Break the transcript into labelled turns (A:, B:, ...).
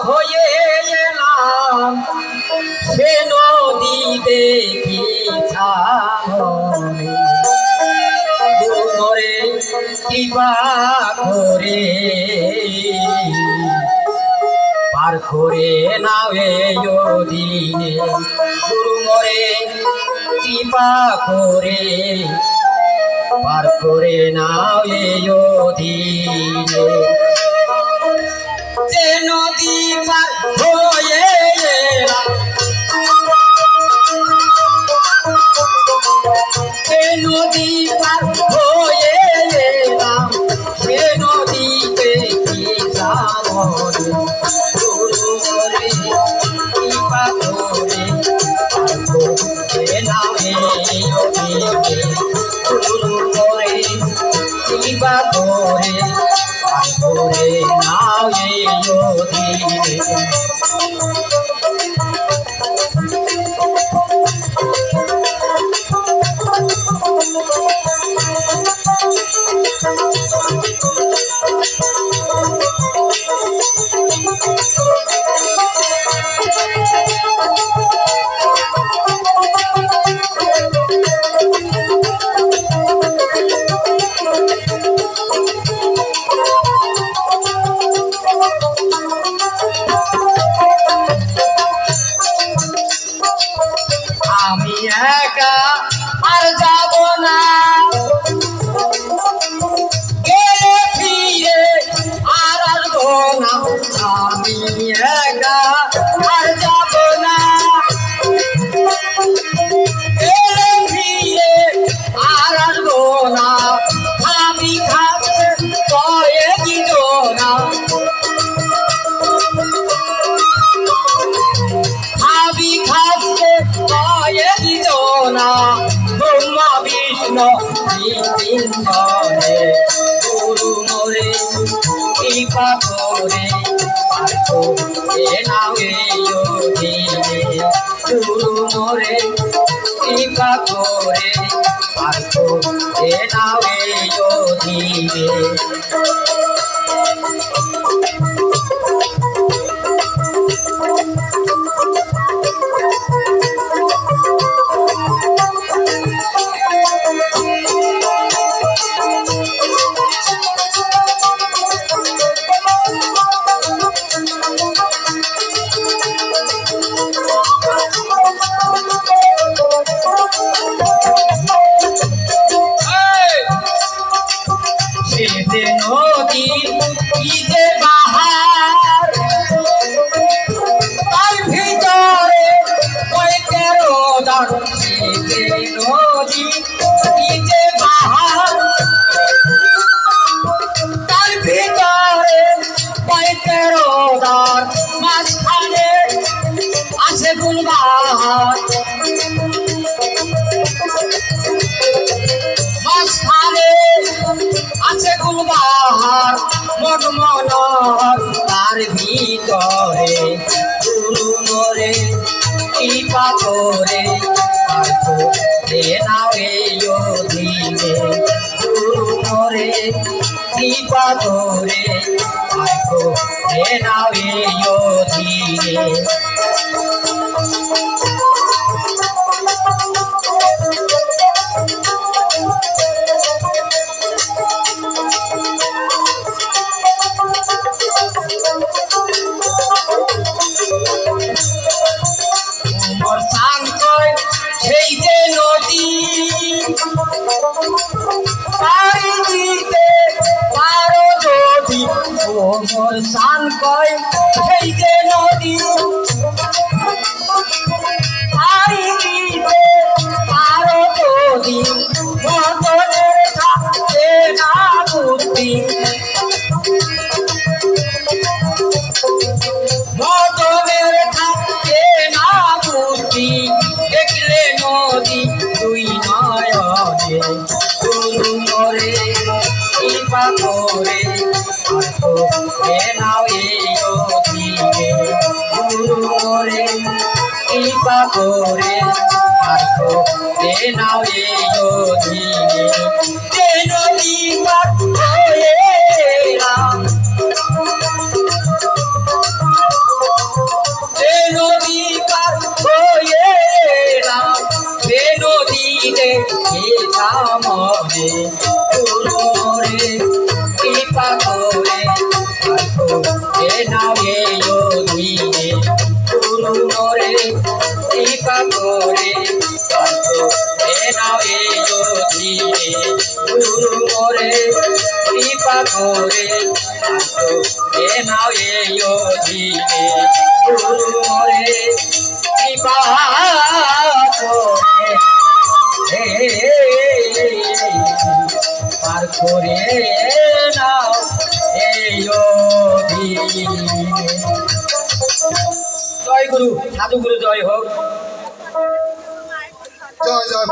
A: হয়ে এলাম সে নদী দেখি সামনে গুরুরে কৃপা করে পার করে নাও এই দিনে গুরুরে কৃপা করে পার করে নাও এই দিনে যে নদী পার হয়ে এলাম সে নদী পার হয়ে এলাম সে নদীতে কি সামনে গুরুরে কৃপা করে পার করে নাও এই দিনে গুরুরে কৃপা করে পার করে নাও এই দিনে আমি একা আর যাব না গেলে ফিরে আর আসবো না আমি একা আর যাব না গেলে ফিরে আর আসবো না আমি থাকতে কয়ে দিত না আমি থাকতে কয়ে দিত না ব্রহ্মা বিষ্ণু তিনজনে গুরু মোরে কৃপা করে পার করে নাও এই দিনে গুরু মোরে কৃপা করে পার করে নাও এই দিনে নদী যে বাহার তার ভিতরে কয়েকেরো দার নদী যে বাহার তার ভিতরে কয়েকেরো দার মাঝখানে আছে গুলবাহার মাঝখানে আছে গুলবাহার মন মনোহর তার ভিতরে গুরু মোরে কৃপা করে পার করে নাও এই দিনে গুরু মোরে কৃপা করে পার করে নাও এই দিনে সেই যে নদী পাড়ি দিতে পারো যদি মোর সান কয় সেই যে নদী পাড়ি দিতে পারো যদি মতনের থাকতে না বুদ্ধি মতনের থাকতে না বুদ্ধি দেখলে নদী তুই নয়নে গুরু মোরে কৃপা করে পার করে নাও এই দিনে গুরু মোরে কৃপা করে পার করে নাও এই দিনে যে নদী পার হয়ে এলাম অনে গুরু মোরে কৃপা করে এ নাও এই অধীনে গুরু মোরে কৃপা করে এ নাও এই অধীনে গুরু মোরে কৃপা করে এ নাও এই অধীনে গুরু মোরে কৃপা করে পার করে নাও এই অধীনে। জয় গুরু, সাধু গুরু জয় হোক।
B: জয় জয়।